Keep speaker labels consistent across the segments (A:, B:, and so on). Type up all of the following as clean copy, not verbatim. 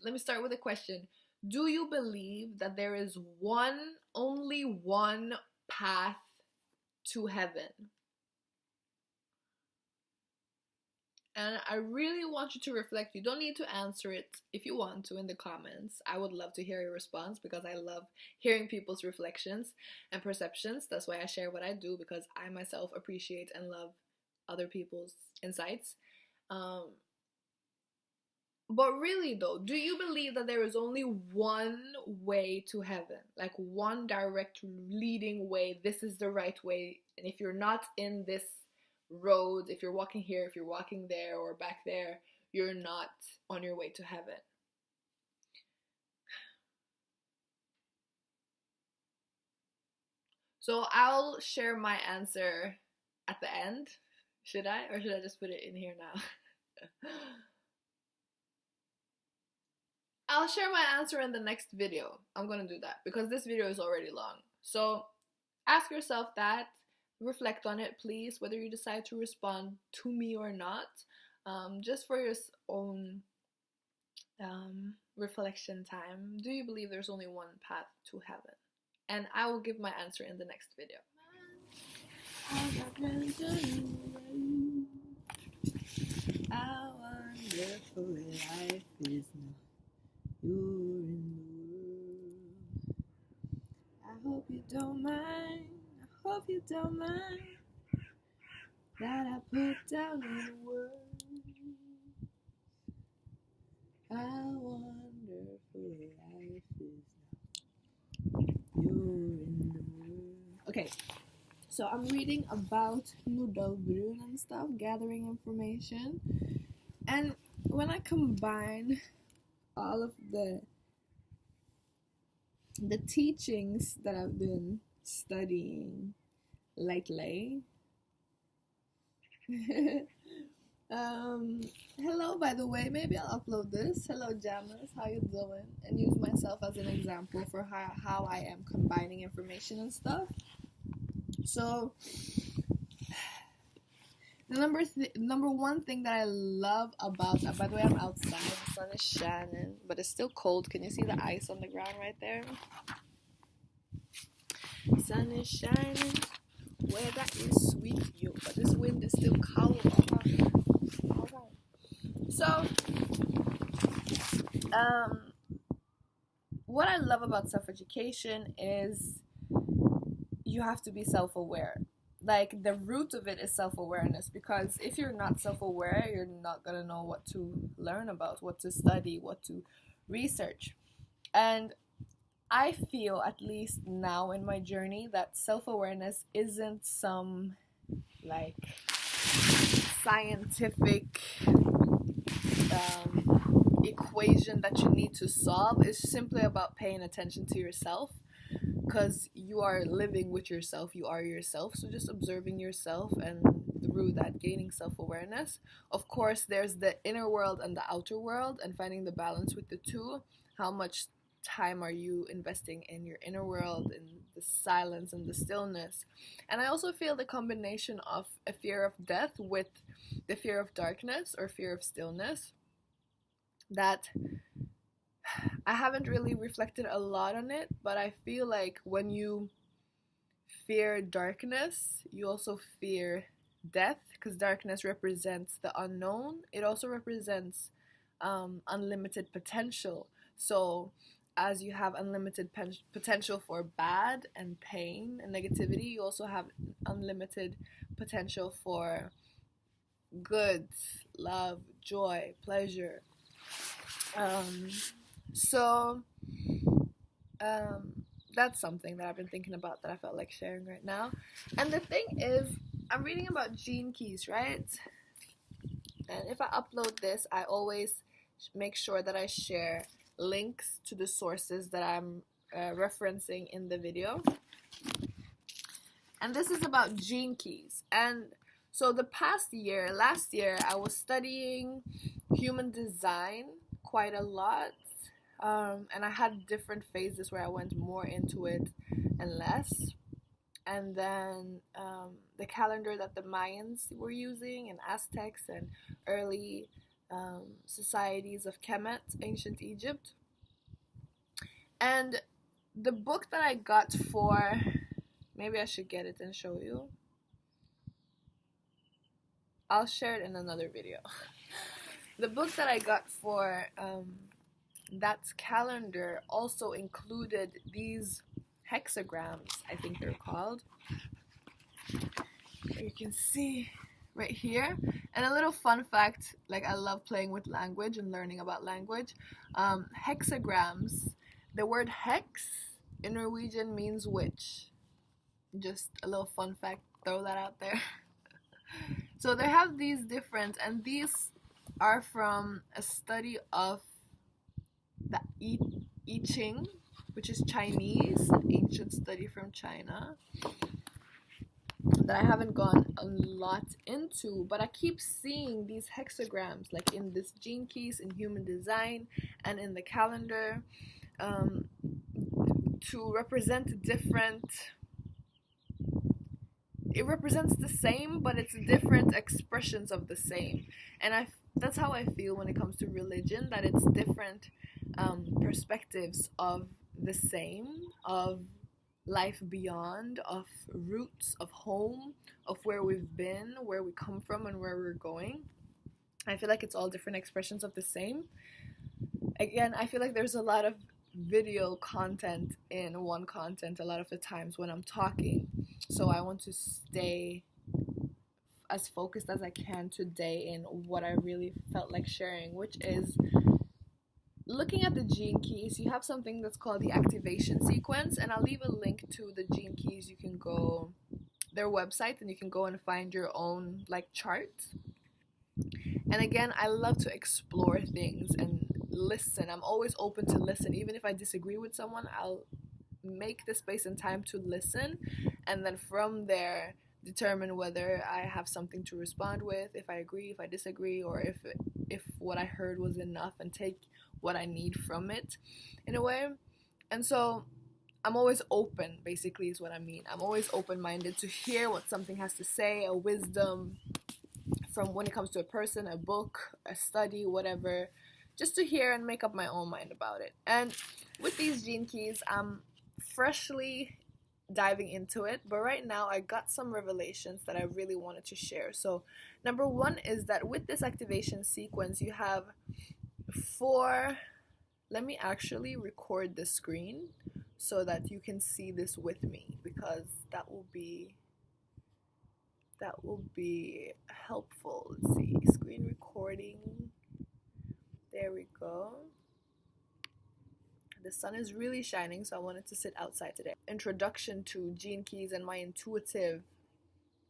A: let me start with a question. Do you believe that there is only one path to heaven? And I really want you to reflect. You don't need to answer it if you want to in the comments. I would love to hear your response because I love hearing people's reflections and perceptions. That's why I share what I do, because I myself appreciate and love other people's insights. But really though, do you believe that there is only one way to heaven? Like one direct leading way, this is the right way, and if you're not in this road, if you're walking here, if you're walking there or back there, you're not on your way to heaven? So I'll share my answer at the end. Should I? Or should I just put it in here now? I'll share my answer in the next video. I'm gonna do that because this video is already long. So ask yourself that, reflect on it please, whether you decide to respond to me or not, just for your own reflection time. Do you believe there's only one path to heaven? And I will give my answer in the next video. How wonderful life is now. You're in the world. I hope you don't mind. I hope you don't mind that I put down in words how wonderful life is now. You're in the world. Okay, so I'm reading about Nordahlbrun and stuff, gathering information, and when I combine all of the teachings that I've been studying lately. Hello, by the way, maybe I'll upload this. Hello, Jamas, how you doing? And use myself as an example for how I am combining information and stuff. So the number one thing that I love about, by the way, I'm outside, the sun is shining, but it's still cold. Can you see the ice on the ground right there? Sun is shining, weather is sweet, yo, but this wind is still cold. Okay. So, what I love about self-education is you have to be self-aware. Like, the root of it is self-awareness, because if you're not self-aware, you're not gonna know what to learn about, what to study, what to research. And I feel, at least now in my journey, that self-awareness isn't some like scientific equation that you need to solve. It's simply about paying attention to yourself, because you are living with yourself, you are yourself. So just observing yourself, and through that gaining self-awareness. Of course, there's the inner world and the outer world, and finding the balance with the two. How much time are you investing in your inner world, in the silence and the stillness? And I also feel the combination of a fear of death with the fear of darkness or fear of stillness, that I haven't really reflected a lot on it, but I feel like when you fear darkness, you also fear death, because darkness represents the unknown. It also represents unlimited potential. So as you have unlimited potential for bad and pain and negativity, you also have unlimited potential for good, love, joy, pleasure. So that's something that I've been thinking about, that I felt like sharing right now. And the thing is, I'm reading about gene keys, right? And if I upload this, I always make sure that I share links to the sources that I'm referencing in the video. And this is about gene keys. And so last year, I was studying human design quite a lot. And I had different phases where I went more into it and less. And then the calendar that the Mayans were using, and Aztecs and early societies of Kemet, ancient Egypt. And the book that I got for, maybe I should get it and show you. I'll share it in another video. The book that I got for that calendar also included these hexagrams, I think they're called. You can see right here. And a little fun fact, like I love playing with language and learning about language. Hexagrams, the word hex in Norwegian means witch. Just a little fun fact, throw that out there. So they have these different, and these are from a study of the I Ching, which is Chinese, an ancient study from China that I haven't gone a lot into, but I keep seeing these hexagrams, like in this gene keys, in human design, and in the calendar, to represent different. It represents the same, but it's different expressions of the same, and that's how I feel when it comes to religion, that it's different perspectives of the same, of life beyond, of roots, of home, of where we've been, where we come from, and where we're going. I feel like it's all different expressions of the same. Again, I feel like there's a lot of video content in one content a lot of the times when I'm talking, so I want to stay as focused as I can today in what I really felt like sharing, which is looking at the gene keys. You have something that's called the activation sequence, and I'll leave a link to the gene keys. You can go their website and you can go and find your own like chart. And again, I love to explore things and listen. I'm always open to listen. Even if I disagree with someone, I'll make the space and time to listen, and then from there determine whether I have something to respond with, if I agree, if I disagree, or if what I heard was enough, and take what I need from it in a way. And so I'm always open, basically, is what I mean. I'm always open-minded to hear what something has to say, a wisdom from when it comes to a person, a book, a study, whatever, just to hear and make up my own mind about it. And with these gene keys, I'm freshly diving into it, but right now I got some revelations that I really wanted to share. So number one is that with this activation sequence, you have 4. Let me actually record the screen so that you can see this with me, because that will be helpful. Let's see, screen recording. There we go. The sun is really shining, so I wanted to sit outside today. Introduction to gene keys and my intuitive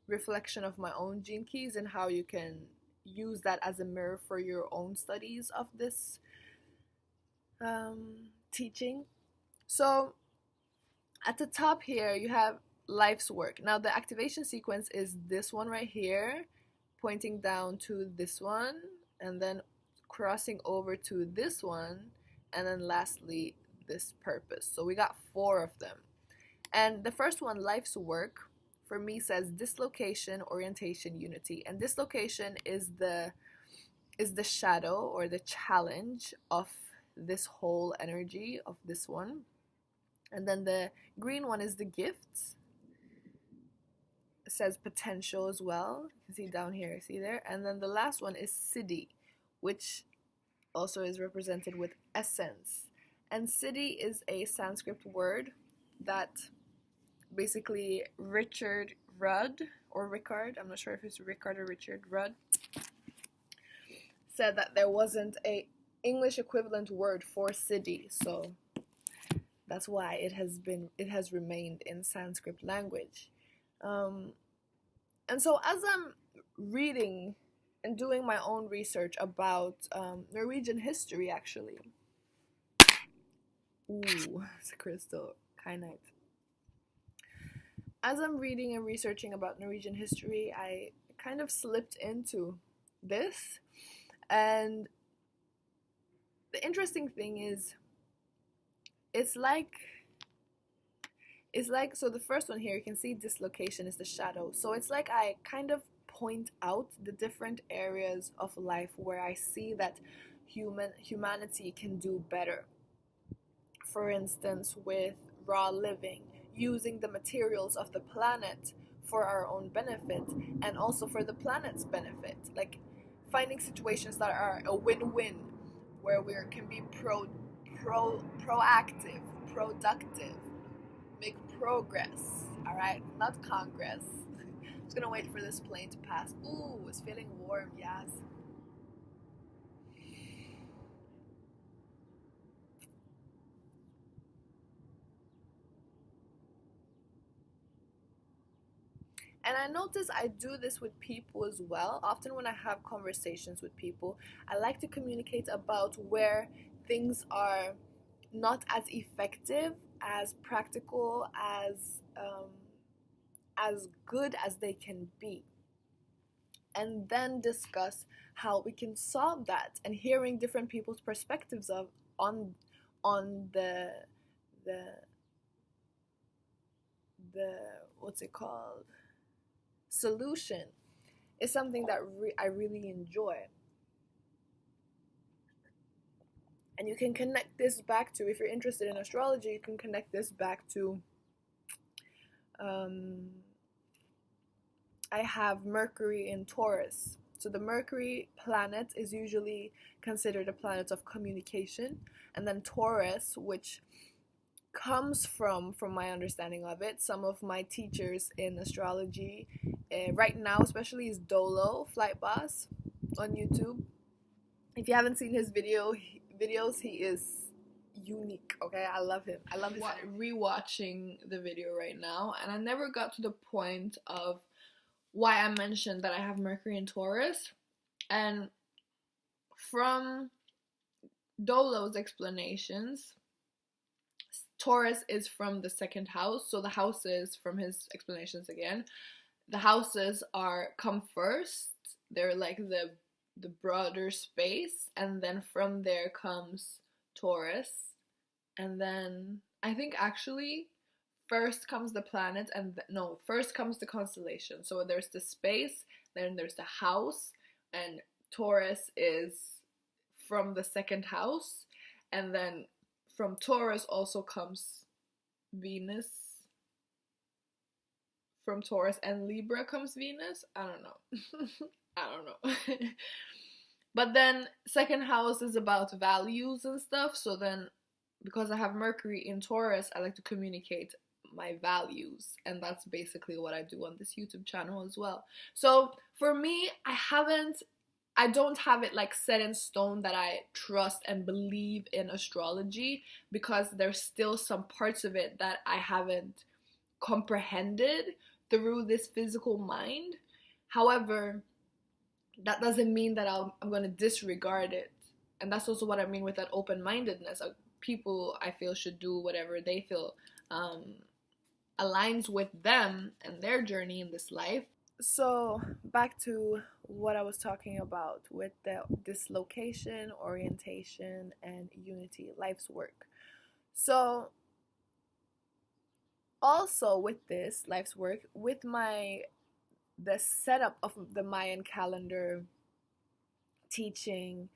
A: reflection of my own gene keys, and how you can use that as a mirror for your own studies of this teaching. So at the top here, you have life's work. Now the activation sequence is this one right here, pointing down to this one, and then crossing over to this one, and then lastly this purpose. So we got 4 of them. And the first one, life's work, for me says dislocation, orientation, unity. And dislocation is the shadow or the challenge of this whole energy of this one. And then the green one is the gifts. It says potential as well. You can see down here, see there? And then the last one is siddhi, which also is represented with essence. And siddhi is a Sanskrit word that basically Richard Rudd, or Rickard, I'm not sure if it's Rickard or Richard Rudd, said that there wasn't a English equivalent word for siddhi, so that's why it has remained in Sanskrit language. And so as I'm reading and doing my own research about Norwegian history, actually. Ooh, it's a crystal, kyanite. As I'm reading and researching about Norwegian history, I kind of slipped into this. And the interesting thing is, it's like, so the first one here, you can see dislocation is the shadow. So it's like I kind of point out the different areas of life where I see that humanity can do better. For instance, with raw living, using the materials of the planet for our own benefit and also for the planet's benefit. Like finding situations that are a win-win, where we can be proactive, productive, make progress. All right, not congress. Just gonna wait for this plane to pass. Ooh, it's feeling warm. Yes. And I notice I do this with people as well. Often when I have conversations with people, I like to communicate about where things are not as effective, as practical, as good as they can be, and then discuss how we can solve that. And hearing different people's perspectives of on the the what's it called, solution, is something that I really enjoy. And you can connect this back to, if you're interested in astrology, you can connect this back to um, I have Mercury in Taurus. So the Mercury planet is usually considered a planet of communication, and then Taurus, which comes from my understanding of it, some of my teachers in astrology, right now especially, is Dolo Flight Boss on YouTube. If you haven't seen his videos, he is unique. Okay, I love him. I love his rewatching the video right now, and I never got to the point of why I mentioned that I have Mercury in Taurus. And from Dolo's explanations, Taurus is from the second house. So the houses, from his explanations again, the houses come first. They're like the broader space, and then from there comes Taurus, and then I think actually first comes the planet, and no, first comes the constellation. So there's the space, then there's the house, and Taurus is from the second house, and then from Taurus also comes Venus. From Taurus and Libra comes Venus. I don't know. I don't know. But then second house is about values and stuff. So then, because I have Mercury in Taurus, I like to communicate my values, and that's basically what I do on this YouTube channel as well. So for me, I don't have it like set in stone that I trust and believe in astrology, because there's still some parts of it that I haven't comprehended through this physical mind. However, that doesn't mean that I'm going to disregard it. And that's also what I mean with that open-mindedness. People, I feel, should do whatever they feel aligns with them and their journey in this life. So back to what I was talking about with the dislocation, orientation, and unity, life's work. So also with this life's work, with the setup of the Mayan calendar teaching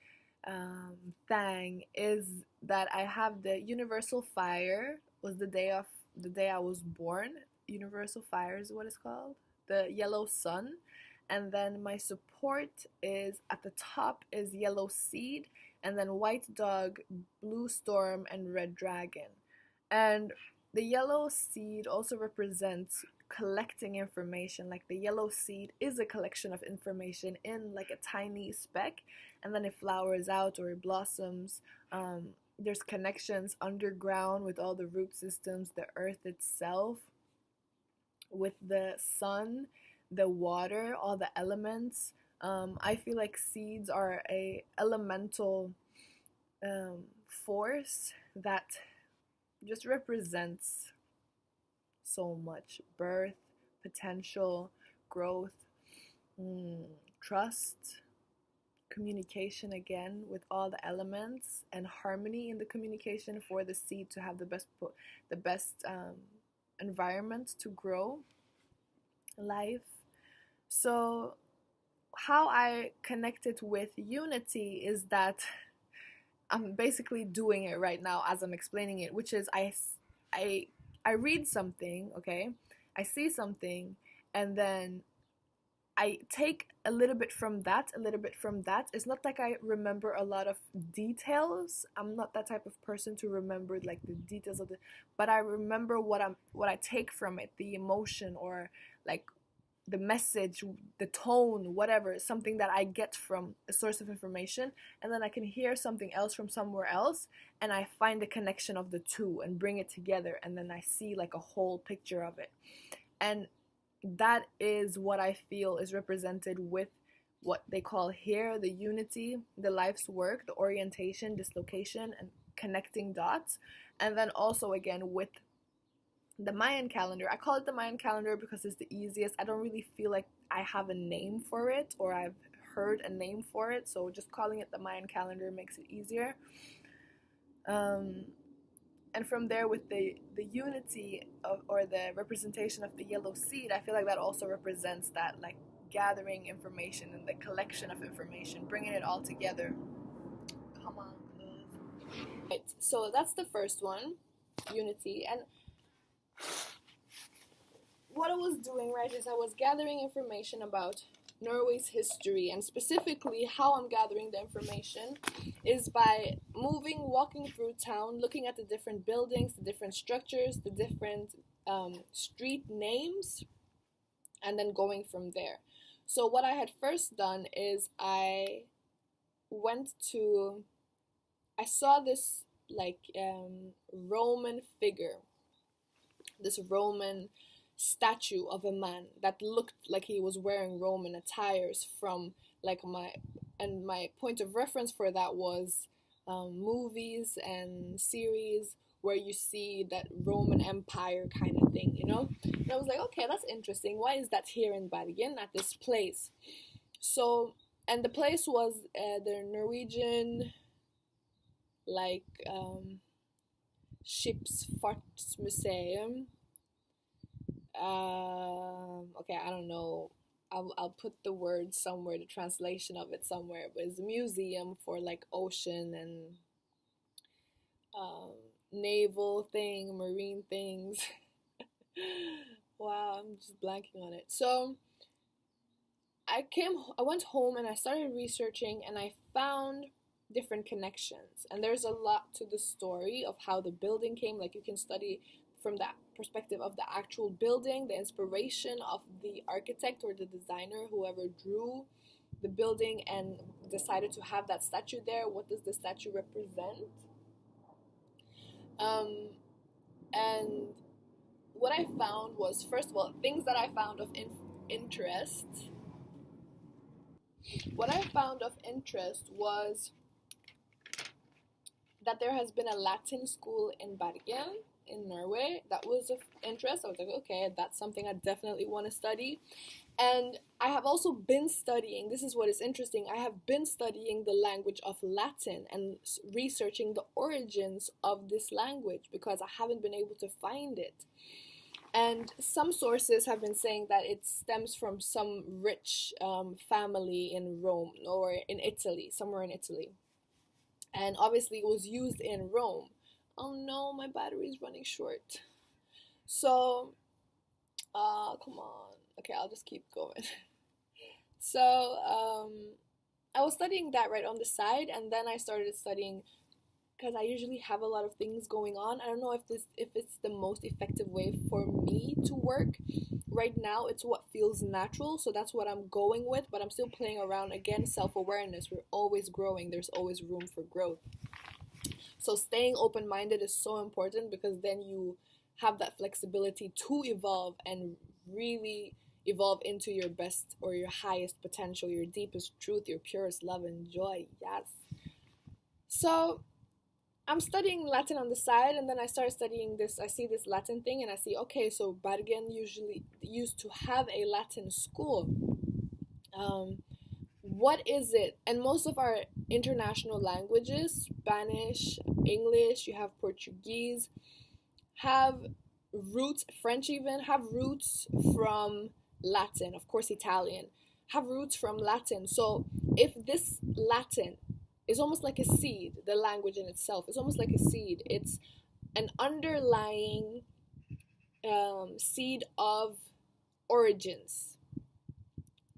A: thing, is that I have the universal fire was the day I was born. Universal fire is what it's called. The yellow sun, and then my support is at the top is yellow seed, and then white dog, blue storm, and red dragon. And the yellow seed also represents collecting information. Like the yellow seed is a collection of information in like a tiny speck, and then it flowers out or it blossoms. There's connections underground with all the root systems, the earth itself, with the sun, the water, all the elements. I feel like seeds are a elemental force that just represents so much: birth, potential, growth, trust, communication again with all the elements, and harmony in the communication for the seed to have the best environment to grow life. So how I connect it with unity is that I'm basically doing it right now as I'm explaining it, which is I, I read something, okay? I see something, and then I take a little bit from that, a little bit from that. It's not like I remember a lot of details. I'm not that type of person to remember like the details of the, but I remember what I take from it, the emotion or like the message, the tone, whatever, something that I get from a source of information, and then I can hear something else from somewhere else, and I find the connection of the two and bring it together, and then I see like a whole picture of it. And that is what I feel is represented with what they call here the unity, the life's work, the orientation, dislocation, and connecting dots. And then also again with the Mayan calendar. I call it the Mayan calendar because it's the easiest. I don't really feel like I have a name for it or I've heard a name for it, so just calling it the Mayan calendar makes it easier. And from there, with the unity of, or the representation of the yellow seed, I feel like that also represents that, like, gathering information and the collection of information, bringing it all together. Come on. Right, so that's the first one, unity. And what I was doing, right, is I was gathering information about Norway's history, and specifically how I'm gathering the information is by moving, walking through town, looking at the different buildings, the different structures, the different street names, and then going from there. So what I had first done is I saw this like Roman figure, this Roman statue of a man that looked like he was wearing Roman attires from like my point of reference for that was movies and series where you see that Roman Empire kind of thing, you know? And I was like, okay, that's interesting. Why is that here in Bergen at this place? So, and the place was the Norwegian like Skipsfartsmuseum. Okay, I don't know. I'll put the word somewhere, the translation of it somewhere. But it's a museum for like ocean and naval thing, marine things. Wow, I'm just blanking on it. So I went home and I started researching, and I found different connections. And there's a lot to the story of how the building came. Like, you can study from that perspective of the actual building, the inspiration of the architect or the designer, whoever drew the building and decided to have that statue there. What does the statue represent? And what I found was, first of all, things that I found of interest. What I found of interest was that there has been a Latin school in Bergen, in Norway. That was of interest. I was like, okay, that's something I definitely want to study. And I have also been studying, this is what is interesting, I have been studying the language of Latin and researching the origins of this language because I haven't been able to find it. And some sources have been saying that it stems from some rich family in Rome or in Italy, somewhere in Italy. And obviously it was used in Rome. Oh no, my battery is running short. So, come on. Okay, I'll just keep going. So, I was studying that right on the side, and then I started studying because I usually have a lot of things going on. I don't know if it's the most effective way for me to work. Right now, it's what feels natural, so that's what I'm going with, but I'm still playing around. Again, self-awareness. We're always growing. There's always room for growth. So staying open-minded is so important because then you have that flexibility to evolve and really evolve into your best or your highest potential, your deepest truth, your purest love and joy. Yes. So I'm studying Latin on the side, and then I started studying this. I see this Latin thing, and I see, okay, so Bergen usually used to have a Latin school. What is it? And most of our international languages, Spanish, English, you have Portuguese, have roots, French even, have roots from Latin, of course Italian. have roots from Latin. So if this Latin is almost like a seed, the language in itself is almost like a seed. It's an underlying seed of origins.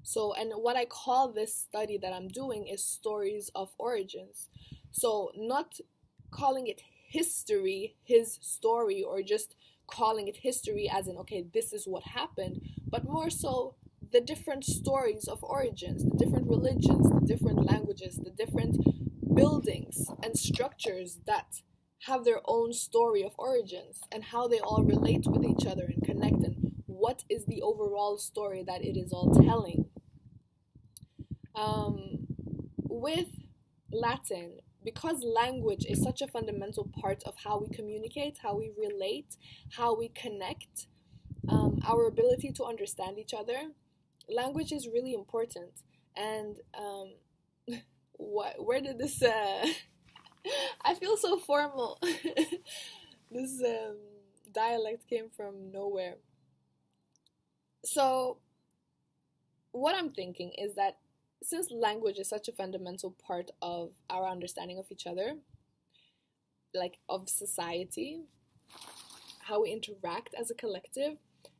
A: So, and what I call this study that I'm doing is stories of origins. So, not calling it history, his story, or just calling it history as in, okay, this is what happened, but more so the different stories of origins, the different religions, the different languages, the different buildings and structures that have their own story of origins and how they all relate with each other and connect, and what is the overall story that it is all telling. With Latin, because language is such a fundamental part of how we communicate, how we relate, how we connect, our ability to understand each other, language is really important. And where did this? I feel so formal. This dialect came from nowhere. So, what I'm thinking is that since language is such a fundamental part of our understanding of each other, like of society, how we interact as a collective,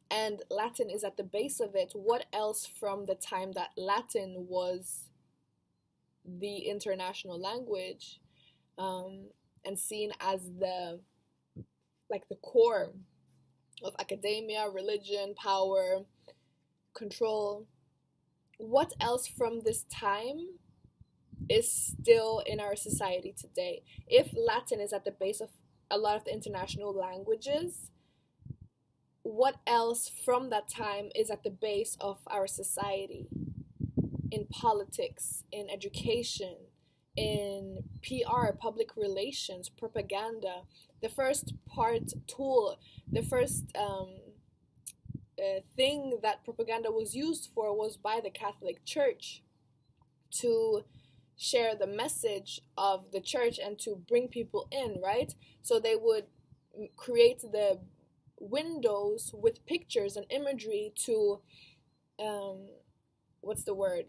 A: and Latin is at the base of it, what else from the time that Latin was the international language, and seen as the like the core of academia, religion, power, control, what else from this time is still in our society today? If Latin is at the base of a lot of the international languages, what else from that time is at the base of our society? In politics, in education, in PR, public relations, propaganda. The first tool, the first thing that propaganda was used for was by the Catholic Church to share the message of the church and to bring people in, right? So they would create the windows with pictures and imagery to what's the word,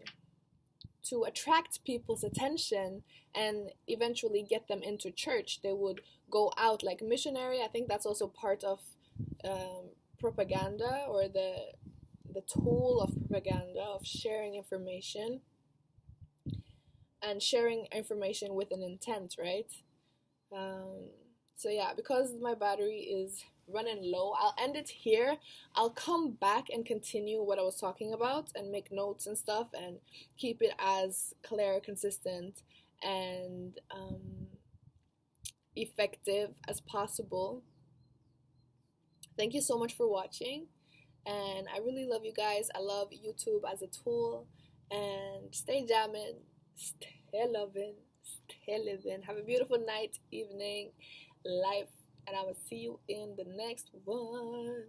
A: to attract people's attention and eventually get them into church. They would go out like missionary. I think that's also part of propaganda, or the tool of propaganda, of sharing information and sharing information with an intent, right? So yeah, because my battery is running low, I'll end it here. I'll come back and continue what I was talking about and make notes and stuff and keep it as clear, consistent, and effective as possible. Thank you so much for watching, and I really love you guys. I love YouTube as a tool, and stay jamming, stay loving, stay living. Have a beautiful night, evening, life, and I will see you in the next one.